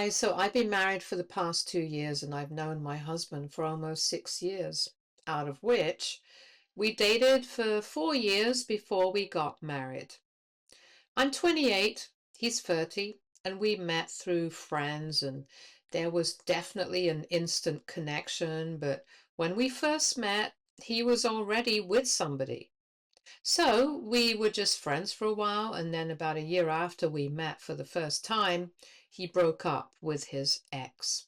Hi, so I've been married for the past 2 years and I've known my husband for almost 6 years, out of which we dated for 4 years before we got married. I'm 28, he's 30, and we met through friends, and there was definitely an instant connection. But when we first met, he was already with somebody. So we were just friends for a while, and then about a year after we met for the first time, he broke up with his ex.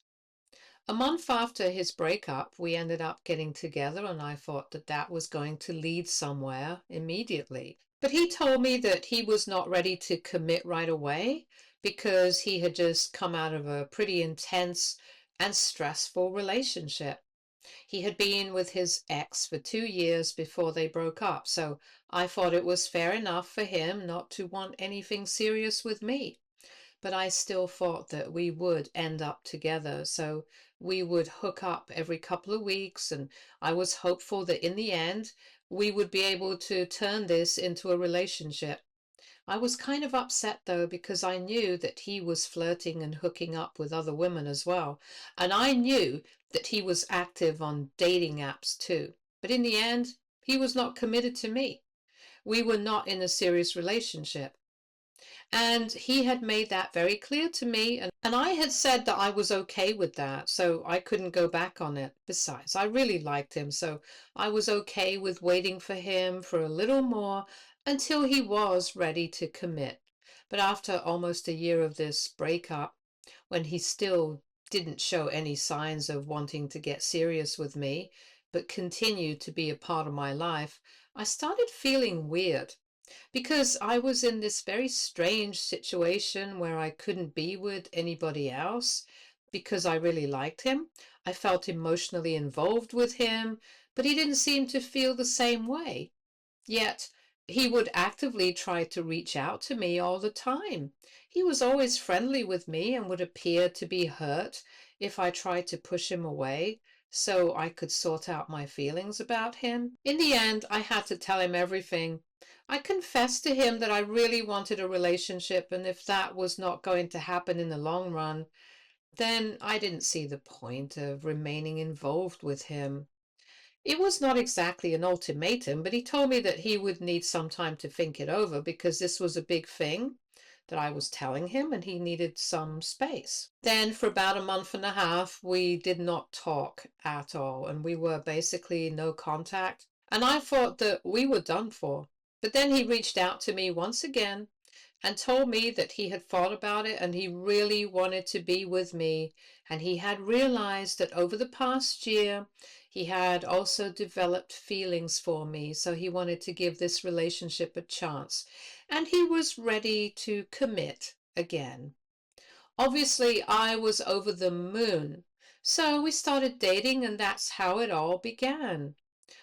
A month after his breakup, we ended up getting together, and I thought that that was going to lead somewhere immediately. But he told me that he was not ready to commit right away because he had just come out of a pretty intense and stressful relationship. He had been with his ex for 2 years before they broke up, so I thought it was fair enough for him not to want anything serious with me. But I still thought that we would end up together, so we would hook up every couple of weeks, and I was hopeful that in the end we would be able to turn this into a relationship. I was kind of upset though because I knew that he was flirting and hooking up with other women as well. And I knew that he was active on dating apps too. But in the end, he was not committed to me. We were not in a serious relationship. And he had made that very clear to me, and I had said that I was okay with that, so I couldn't go back on it. Besides, I really liked him, so I was okay with waiting for him for a little more until he was ready to commit. But after almost a year of this breakup, when he still didn't show any signs of wanting to get serious with me, but continued to be a part of my life, I started feeling weird because I was in this very strange situation where I couldn't be with anybody else because I really liked him. I felt emotionally involved with him, but he didn't seem to feel the same way. Yet he would actively try to reach out to me all the time. He was always friendly with me and would appear to be hurt if I tried to push him away so I could sort out my feelings about him. In the end, I had to tell him everything. I confessed to him that I really wanted a relationship, and if that was not going to happen in the long run, then I didn't see the point of remaining involved with him. It was not exactly an ultimatum, but he told me that he would need some time to think it over because this was a big thing that I was telling him and he needed some space. Then, for about a month and a half, we did not talk at all and we were basically no contact. And I thought that we were done for. But then he reached out to me once again and told me that he had thought about it and he really wanted to be with me. And he had realized that over the past year, he had also developed feelings for me. So he wanted to give this relationship a chance. And he was ready to commit again. Obviously, I was over the moon. So we started dating, and that's how it all began.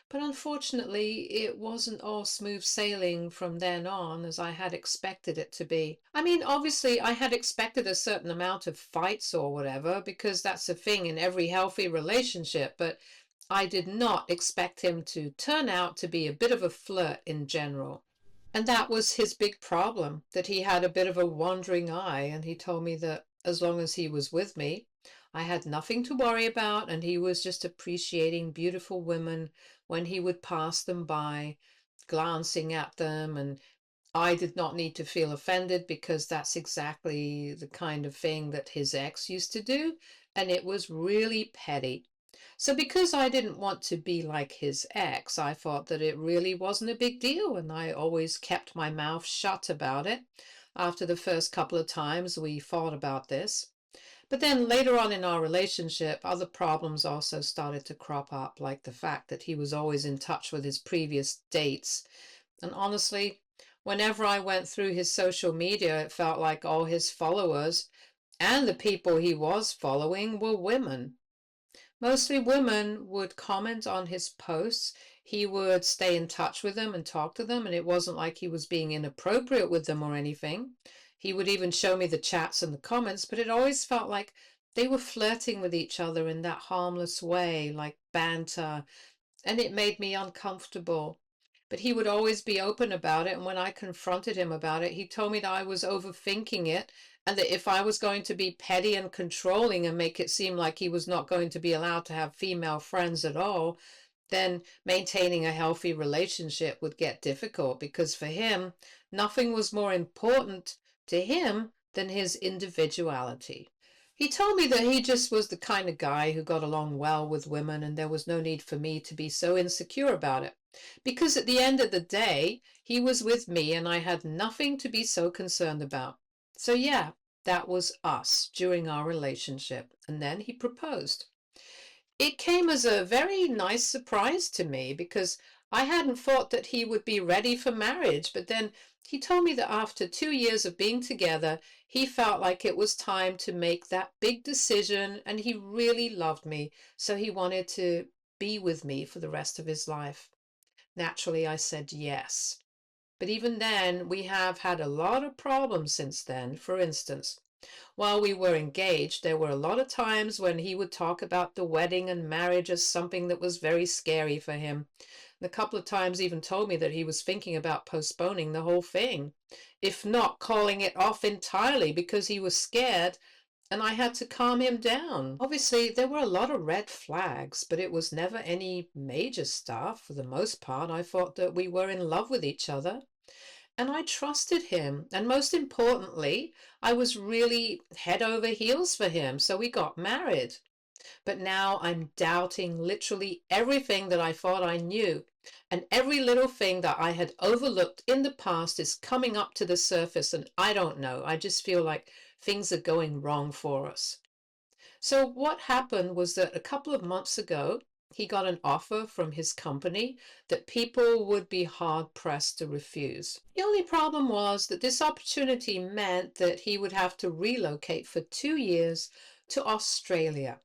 But unfortunately, it wasn't all smooth sailing from then on as I had expected it to be. I mean, obviously, I had expected a certain amount of fights or whatever, because that's a thing in every healthy relationship, but I did not expect him to turn out to be a bit of a flirt in general. And that was his big problem, that he had a bit of a wandering eye, and he told me that as long as he was with me, I had nothing to worry about, and he was just appreciating beautiful women when he would pass them by, glancing at them, and I did not need to feel offended because that's exactly the kind of thing that his ex used to do, and it was really petty. So because I didn't want to be like his ex, I thought that it really wasn't a big deal, and I always kept my mouth shut about it after the first couple of times we fought about this. But then later on in our relationship, other problems also started to crop up, like the fact that he was always in touch with his previous dates. And honestly, whenever I went through his social media, it felt like all his followers and the people he was following were women. Mostly women would comment on his posts. He would stay in touch with them and talk to them, and it wasn't like he was being inappropriate with them or anything. He would even show me the chats and the comments, but it always felt like they were flirting with each other in that harmless way, like banter, and it made me uncomfortable. But he would always be open about it, and when I confronted him about it, he told me that I was overthinking it and that if I was going to be petty and controlling and make it seem like he was not going to be allowed to have female friends at all, then maintaining a healthy relationship would get difficult, because for him, nothing was more important to him than his individuality. He told me that he just was the kind of guy who got along well with women, and there was no need for me to be so insecure about it. Because at the end of the day, he was with me and I had nothing to be so concerned about. So, yeah, that was us during our relationship. And then he proposed. It came as a very nice surprise to me, because I hadn't thought that he would be ready for marriage. But then he told me that after 2 years of being together, he felt like it was time to make that big decision, and he really loved me, so he wanted to be with me for the rest of his life. Naturally, I said yes. But even then, we have had a lot of problems since then. For instance, while we were engaged, there were a lot of times when he would talk about the wedding and marriage as something that was very scary for him. And a couple of times even told me that he was thinking about postponing the whole thing, if not calling it off entirely, because he was scared, and I had to calm him down. Obviously, there were a lot of red flags, but it was never any major stuff. For the most part, I thought that we were in love with each other, and I trusted him. And most importantly, I was really head over heels for him. So we got married. But now I'm doubting literally everything that I thought I knew. And every little thing that I had overlooked in the past is coming up to the surface. And I don't know. I just feel like things are going wrong for us. So what happened was that a couple of months ago, he got an offer from his company that people would be hard pressed to refuse. The only problem was that this opportunity meant that he would have to relocate for 2 years to Australia.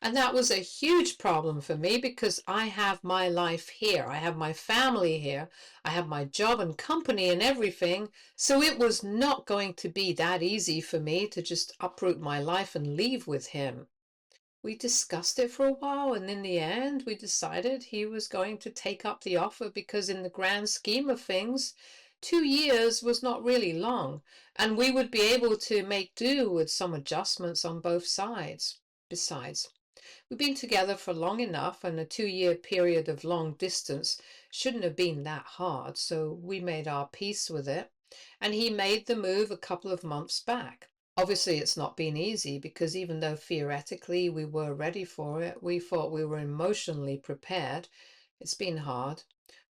And that was a huge problem for me, because I have my life here. I have my family here. I have my job and company and everything. So it was not going to be that easy for me to just uproot my life and leave with him. We discussed it for a while, and in the end, we decided he was going to take up the offer, because in the grand scheme of things, 2 years was not really long, and we would be able to make do with some adjustments on both sides. Besides, we've been together for long enough, and a 2 year period of long distance shouldn't have been that hard, so we made our peace with it, and he made the move a couple of months back. Obviously, it's not been easy, because even though theoretically we were ready for it, we thought we were emotionally prepared. It's been hard.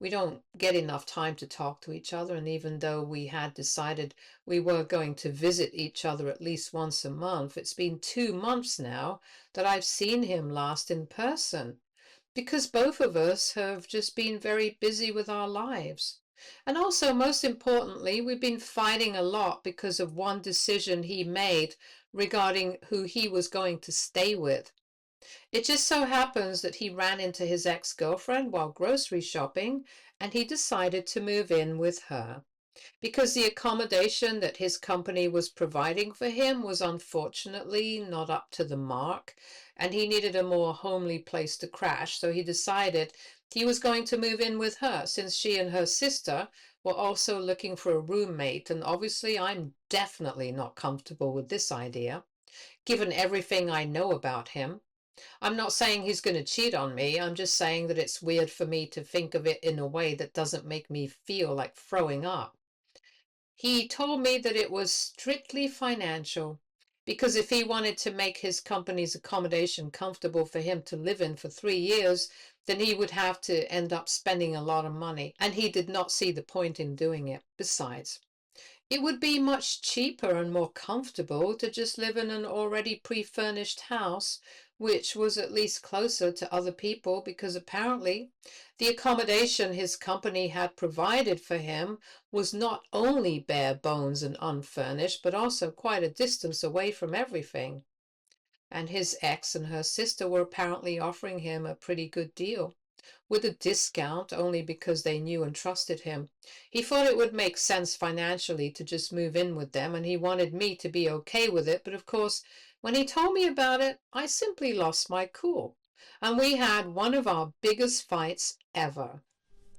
We don't get enough time to talk to each other, and even though we had decided we were going to visit each other at least once a month, it's been 2 months now that I've seen him last in person, because both of us have just been very busy with our lives. And also, most importantly, we've been fighting a lot because of one decision he made regarding who he was going to stay with. It just so happens that he ran into his ex-girlfriend while grocery shopping, and he decided to move in with her, because the accommodation that his company was providing for him was unfortunately not up to the mark, and he needed a more homely place to crash. So he decided he was going to move in with her, since she and her sister were also looking for a roommate. And obviously, I'm definitely not comfortable with this idea, given everything I know about him. I'm not saying he's going to cheat on me. I'm just saying that it's weird for me to think of it in a way that doesn't make me feel like throwing up. He told me that it was strictly financial, because if he wanted to make his company's accommodation comfortable for him to live in for 3 years, then he would have to end up spending a lot of money, and he did not see the point in doing it. Besides, it would be much cheaper and more comfortable to just live in an already pre-furnished house, which was at least closer to other people, because apparently the accommodation his company had provided for him was not only bare bones and unfurnished, but also quite a distance away from everything. And his ex and her sister were apparently offering him a pretty good deal, with a discount, only because they knew and trusted him. He thought it would make sense financially to just move in with them, and he wanted me to be okay with it. But of course, when he told me about it, I simply lost my cool, and we had one of our biggest fights ever.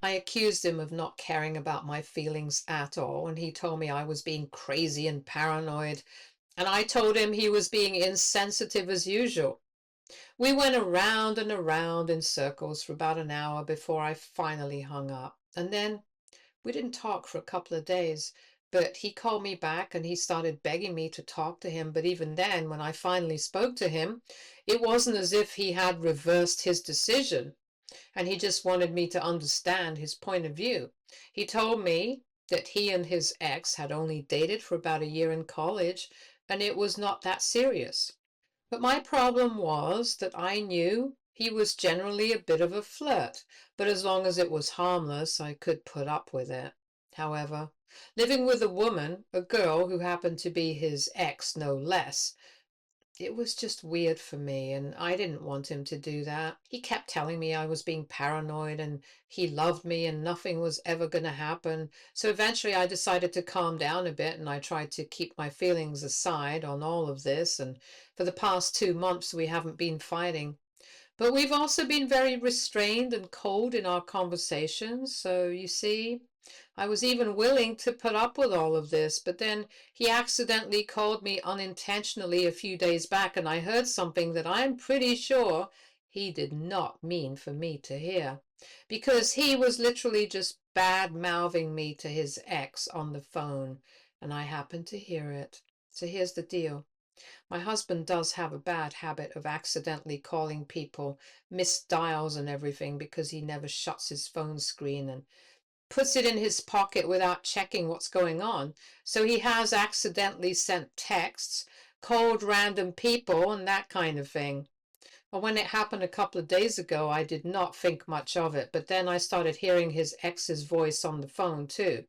I accused him of not caring about my feelings at all, and he told me I was being crazy and paranoid. And I told him he was being insensitive as usual. We went around and around in circles for about an hour before I finally hung up. And then we didn't talk for a couple of days, but he called me back and he started begging me to talk to him. But even then, when I finally spoke to him, it wasn't as if he had reversed his decision and he just wanted me to understand his point of view. He told me that he and his ex had only dated for about a year in college and it was not that serious. But my problem was that I knew he was generally a bit of a flirt, but as long as it was harmless, I could put up with it. However, living with a woman, a girl who happened to be his ex no less, it was just weird for me, and I didn't want him to do that. He kept telling me I was being paranoid and he loved me and nothing was ever going to happen. So eventually I decided to calm down a bit and I tried to keep my feelings aside on all of this. And for the past 2 months, we haven't been fighting. But we've also been very restrained and cold in our conversations. So you see, I was even willing to put up with all of this, but then he accidentally called me unintentionally a few days back, and I heard something that I'm pretty sure he did not mean for me to hear, because he was literally just bad mouthing me to his ex on the phone, and I happened to hear it. So here's the deal. My husband does have a bad habit of accidentally calling people, missed dials and everything, because he never shuts his phone screen and puts it in his pocket without checking what's going on. So he has accidentally sent texts, called random people, and that kind of thing. Well, when it happened a couple of days ago, I did not think much of it, but then I started hearing his ex's voice on the phone too.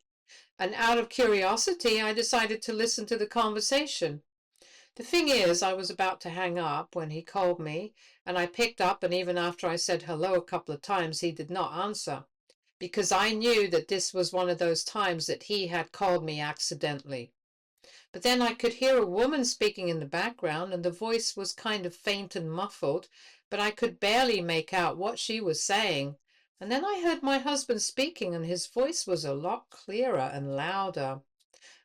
And out of curiosity, I decided to listen to the conversation. The thing is, I was about to hang up when he called me, and I picked up, and even after I said hello a couple of times, he did not answer, because I knew that this was one of those times that he had called me accidentally. But then I could hear a woman speaking in the background, and the voice was kind of faint and muffled, but I could barely make out what she was saying. And then I heard my husband speaking, and his voice was a lot clearer and louder.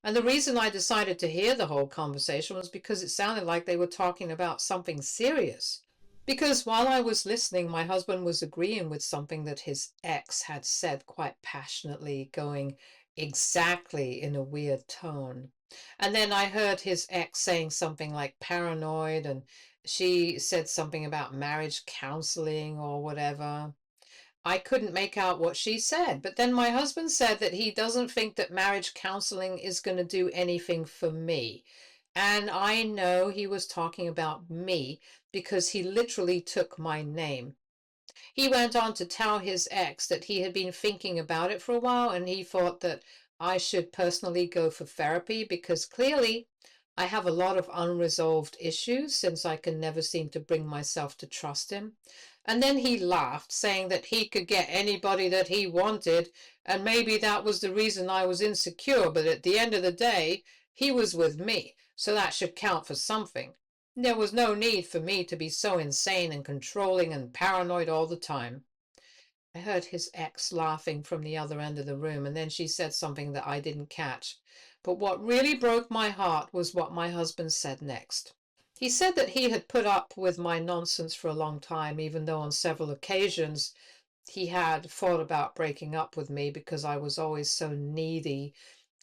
And the reason I decided to hear the whole conversation was because it sounded like they were talking about something serious. Because while I was listening, my husband was agreeing with something that his ex had said quite passionately, going exactly in a weird tone. And then I heard his ex saying something like paranoid, and she said something about marriage counseling or whatever. I couldn't make out what she said, but then my husband said that he doesn't think that marriage counseling is going to do anything for me. And I know he was talking about me because he literally took my name. He went on to tell his ex that he had been thinking about it for a while and he thought that I should personally go for therapy because clearly I have a lot of unresolved issues since I can never seem to bring myself to trust him. And then he laughed, saying that he could get anybody that he wanted, and maybe that was the reason I was insecure, but at the end of the day, he was with me, so that should count for something. There was no need for me to be so insane and controlling and paranoid all the time. I heard his ex laughing from the other end of the room, and then she said something that I didn't catch. But what really broke my heart was what my husband said next. He said that he had put up with my nonsense for a long time, even though on several occasions he had thought about breaking up with me because I was always so needy,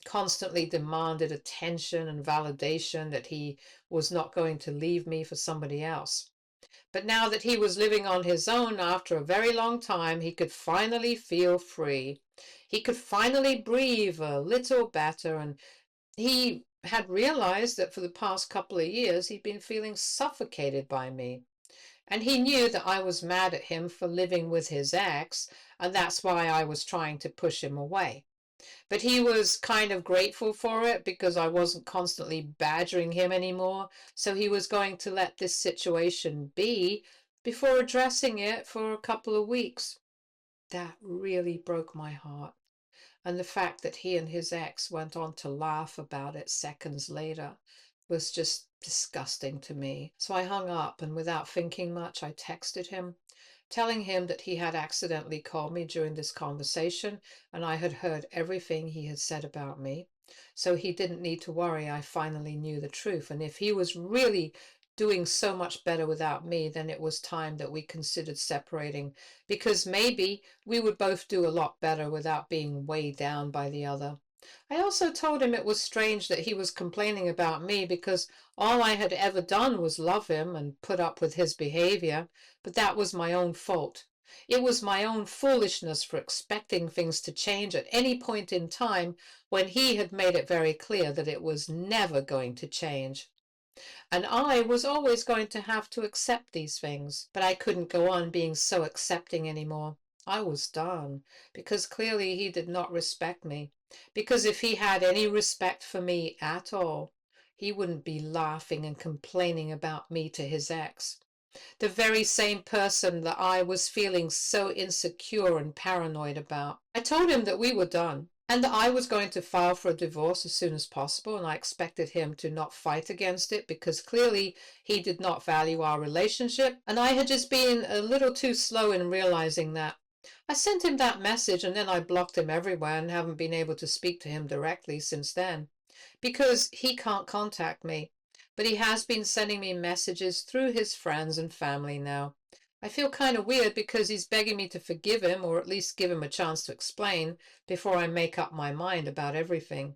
constantly demanded attention and validation that he was not going to leave me for somebody else. But now that he was living on his own after a very long time, he could finally feel free. He could finally breathe a little better, and he had realized that for the past couple of years he'd been feeling suffocated by me. And he knew that I was mad at him for living with his ex, and that's why I was trying to push him away. But he was kind of grateful for it because I wasn't constantly badgering him anymore, so he was going to let this situation be before addressing it for a couple of weeks. That really broke my heart. And the fact that he and his ex went on to laugh about it seconds later was just disgusting to me. So I hung up and without thinking much, I texted him, telling him that he had accidentally called me during this conversation and I had heard everything he had said about me. So he didn't need to worry. I finally knew the truth. And if he was really doing so much better without me, then it was time that we considered separating, because maybe we would both do a lot better without being weighed down by the other. I also told him it was strange that he was complaining about me, because all I had ever done was love him and put up with his behavior, but that was my own fault. It was my own foolishness for expecting things to change at any point in time when he had made it very clear that it was never going to change. And I was always going to have to accept these things, but I couldn't go on being so accepting anymore. I was done, because clearly he did not respect me. Because if he had any respect for me at all, he wouldn't be laughing and complaining about me to his ex, the very same person that I was feeling so insecure and paranoid about. I told him that we were done and that I was going to file for a divorce as soon as possible, and I expected him to not fight against it, because clearly he did not value our relationship, and I had just been a little too slow in realizing that. I sent him that message and then I blocked him everywhere and haven't been able to speak to him directly since then, because he can't contact me. But he has been sending me messages through his friends and family now. I feel kind of weird because he's begging me to forgive him, or at least give him a chance to explain before I make up my mind about everything.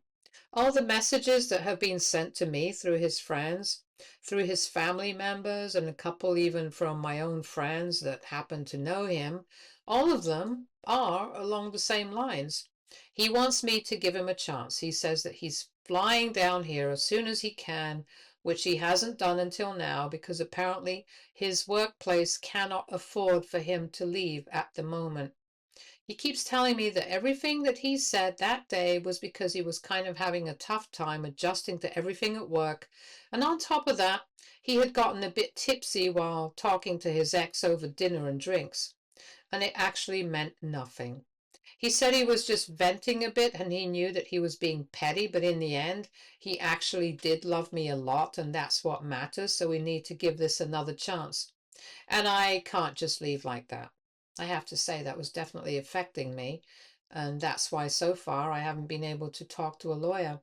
All the messages that have been sent to me through his friends, through his family members, and a couple even from my own friends that happen to know him, all of them are along the same lines. He wants me to give him a chance. He says that he's flying down here as soon as he can, which he hasn't done until now, because apparently his workplace cannot afford for him to leave at the moment. He keeps telling me that everything that he said that day was because he was kind of having a tough time adjusting to everything at work. And on top of that, he had gotten a bit tipsy while talking to his ex over dinner and drinks. And it actually meant nothing. He said he was just venting a bit and he knew that he was being petty, but in the end, he actually did love me a lot, and that's what matters. So we need to give this another chance. And I can't just leave like that. I have to say that was definitely affecting me. And that's why so far I haven't been able to talk to a lawyer.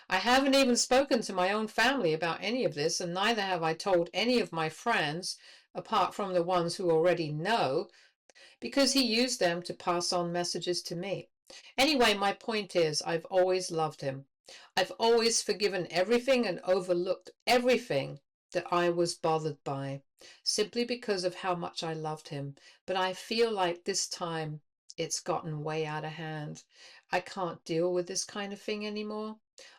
I haven't even spoken to my own family about any of this, and neither have I told any of my friends, apart from the ones who already know, because he used them to pass on messages to me. Anyway, my point is, I've always loved him. I've always forgiven everything and overlooked everything that I was bothered by, simply because of how much I loved him. But I feel like this time it's gotten way out of hand. I can't deal with this kind of thing anymore.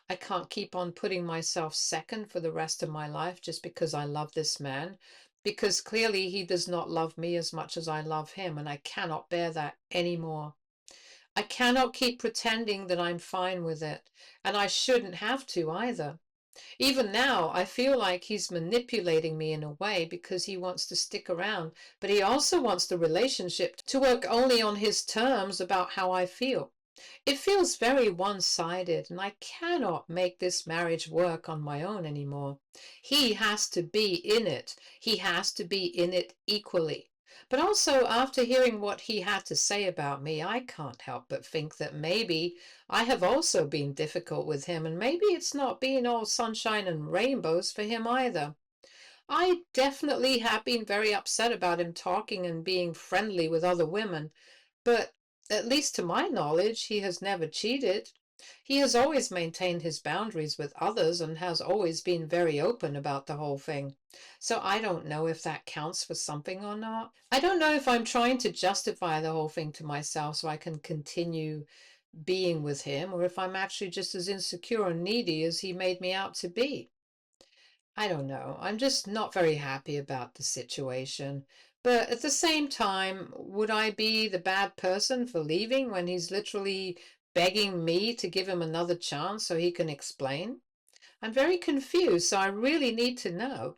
I can't keep on putting myself second for the rest of my life just because I love this man, because clearly he does not love me as much as I love him, and I cannot bear that anymore. I cannot keep pretending that I'm fine with it, and I shouldn't have to either. Even now, I feel like he's manipulating me in a way because he wants to stick around, but he also wants the relationship to work only on his terms about how I feel. It feels very one-sided, and I cannot make this marriage work on my own anymore. He has to be in it. He has to be in it equally. But also, after hearing what he had to say about me, I can't help but think that maybe I have also been difficult with him, and maybe it's not been all sunshine and rainbows for him either. I definitely have been very upset about him talking and being friendly with other women, but at least to my knowledge, he has never cheated. He has always maintained his boundaries with others and has always been very open about the whole thing. So I don't know if that counts for something or not. I don't know if I'm trying to justify the whole thing to myself so I can continue being with him, or if I'm actually just as insecure and needy as he made me out to be. I don't know. I'm just not very happy about the situation. But at the same time, would I be the bad person for leaving when he's literally begging me to give him another chance so he can explain? I'm very confused, so I really need to know.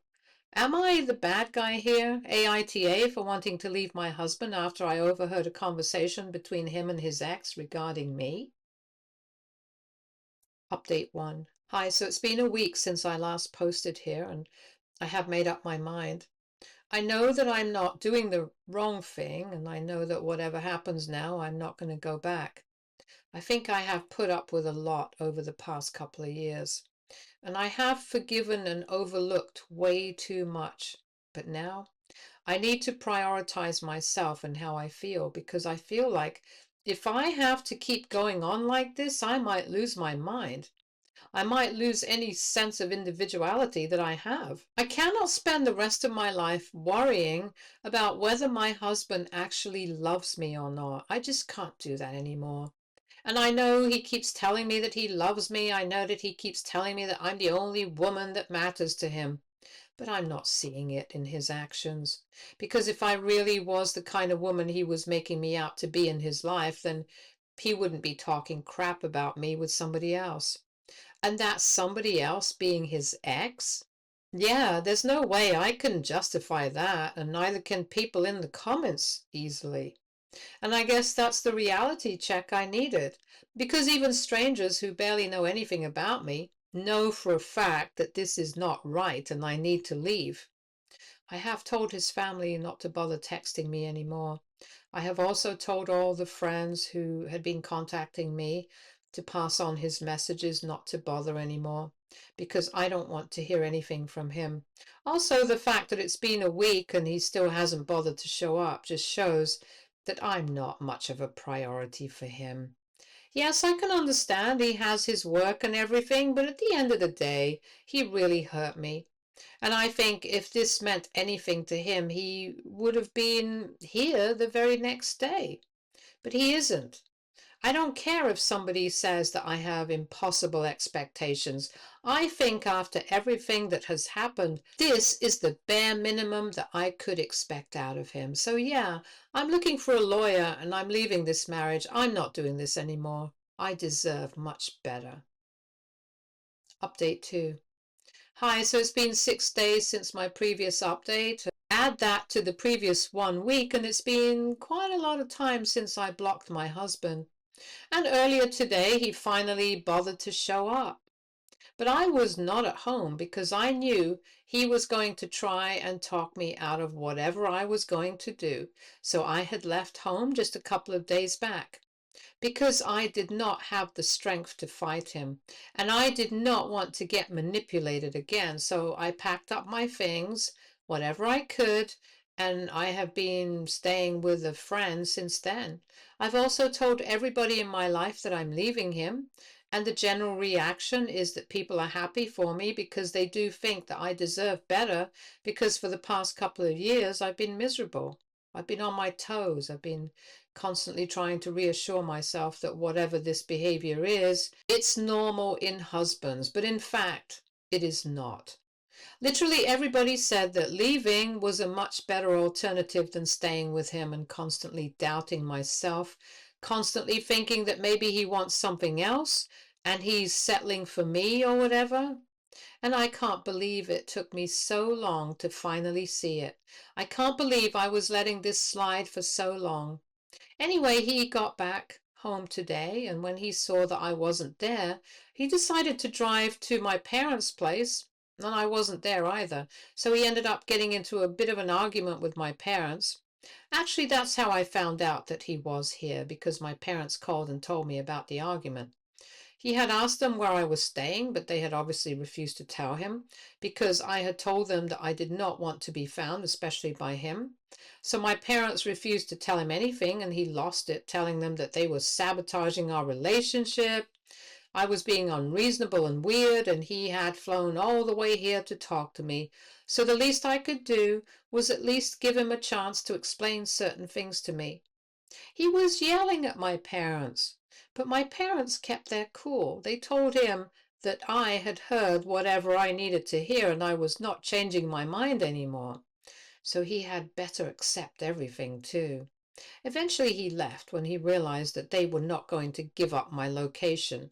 Am I the bad guy here, AITA, for wanting to leave my husband after I overheard a conversation between him and his ex regarding me? Update 1. Hi, so it's been a week since I last posted here, and I have made up my mind. I know that I'm not doing the wrong thing, and I know that whatever happens now, I'm not going to go back. I think I have put up with a lot over the past couple of years, and I have forgiven and overlooked way too much. But now I need to prioritize myself and how I feel, because I feel like if I have to keep going on like this, I might lose my mind. I might lose any sense of individuality that I have. I cannot spend the rest of my life worrying about whether my husband actually loves me or not. I just can't do that anymore. And I know he keeps telling me that he loves me. I know that he keeps telling me that I'm the only woman that matters to him. But I'm not seeing it in his actions. Because if I really was the kind of woman he was making me out to be in his life, then he wouldn't be talking crap about me with somebody else. And that somebody else being his ex? Yeah, there's no way I can justify that, and neither can people in the comments easily. And I guess that's the reality check I needed, because even strangers who barely know anything about me know for a fact that this is not right and I need to leave. I have told his family not to bother texting me anymore. I have also told all the friends who had been contacting me to pass on his messages not to bother anymore, because I don't want to hear anything from him. Also, the fact that it's been a week and he still hasn't bothered to show up just shows that I'm not much of a priority for him. Yes, I can understand he has his work and everything, but at the end of the day, he really hurt me. And I think if this meant anything to him, he would have been here the very next day. But he isn't. I don't care if somebody says that I have impossible expectations. I think after everything that has happened, this is the bare minimum that I could expect out of him. So yeah, I'm looking for a lawyer and I'm leaving this marriage. I'm not doing this anymore. I deserve much better. Update 2. Hi, so it's been 6 days since my previous update. Add that to the previous 1 week, and it's been quite a lot of time since I blocked my husband. And earlier today, he finally bothered to show up. But I was not at home because I knew he was going to try and talk me out of whatever I was going to do. So I had left home just a couple of days back, because I did not have the strength to fight him, and I did not want to get manipulated again. So I packed up my things, whatever I could, and I have been staying with a friend since then. I've also told everybody in my life that I'm leaving him, and the general reaction is that people are happy for me because they do think that I deserve better, because for the past couple of years I've been miserable. I've been on my toes. I've been constantly trying to reassure myself that whatever this behavior is, it's normal in husbands, but in fact, it is not. Literally everybody said that leaving was a much better alternative than staying with him, and constantly doubting myself, constantly thinking that maybe he wants something else and he's settling for me or whatever. And I can't believe it took me so long to finally see it. I can't believe I was letting this slide for so long. Anyway, he got back home today, and when he saw that I wasn't there, he decided to drive to my parents' place, and I wasn't there either. So he ended up getting into a bit of an argument with my parents. Actually, that's how I found out that he was here, because my parents called and told me about the argument. He had asked them where I was staying, but they had obviously refused to tell him, because I had told them that I did not want to be found, especially by him. So my parents refused to tell him anything, and he lost it, telling them that they were sabotaging our relationship. I was being unreasonable and weird, and he had flown all the way here to talk to me. So the least I could do was at least give him a chance to explain certain things to me. He was yelling at my parents, but my parents kept their cool. They told him that I had heard whatever I needed to hear and I was not changing my mind anymore. So he had better accept everything too. Eventually he left when he realized that they were not going to give up my location.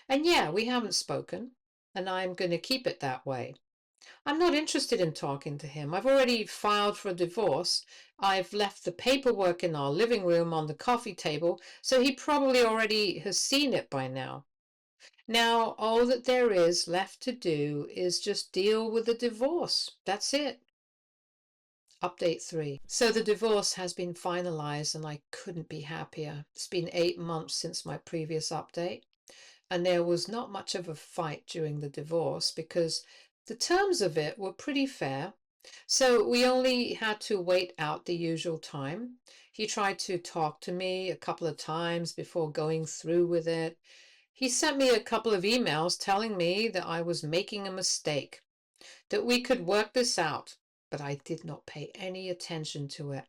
And yeah, we haven't spoken, and I'm going to keep it that way. I'm not interested in talking to him. I've already filed for a divorce. I've left the paperwork in our living room on the coffee table, so he probably already has seen it by now. Now, all that there is left to do is just deal with the divorce. That's it. Update 3. So the divorce has been finalized and I couldn't be happier. It's been 8 months since my previous update, and there was not much of a fight during the divorce because the terms of it were pretty fair. So we only had to wait out the usual time. He tried to talk to me a couple of times before going through with it. He sent me a couple of emails telling me that I was making a mistake, that we could work this out, but I did not pay any attention to it.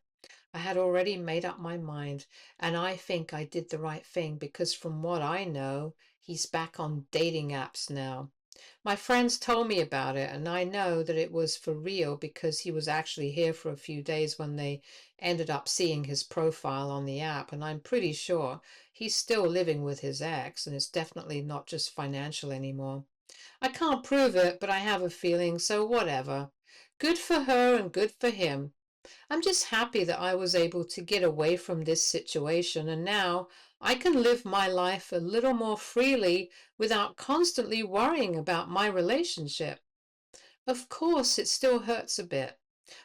I had already made up my mind, and I think I did the right thing because from what I know, he's back on dating apps now. My friends told me about it, and I know that it was for real because he was actually here for a few days when they ended up seeing his profile on the app, and I'm pretty sure he's still living with his ex, and it's definitely not just financial anymore. I can't prove it, but I have a feeling, so whatever. Good for her and good for him. I'm just happy that I was able to get away from this situation and now I can live my life a little more freely without constantly worrying about my relationship. Of course, it still hurts a bit,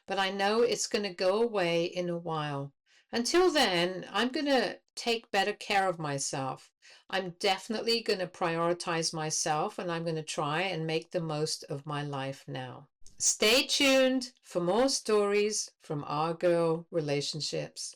but I know it's going to go away in a while. Until then, I'm going to take better care of myself. I'm definitely going to prioritize myself and I'm going to try and make the most of my life now. Stay tuned for more stories from our girl relationships.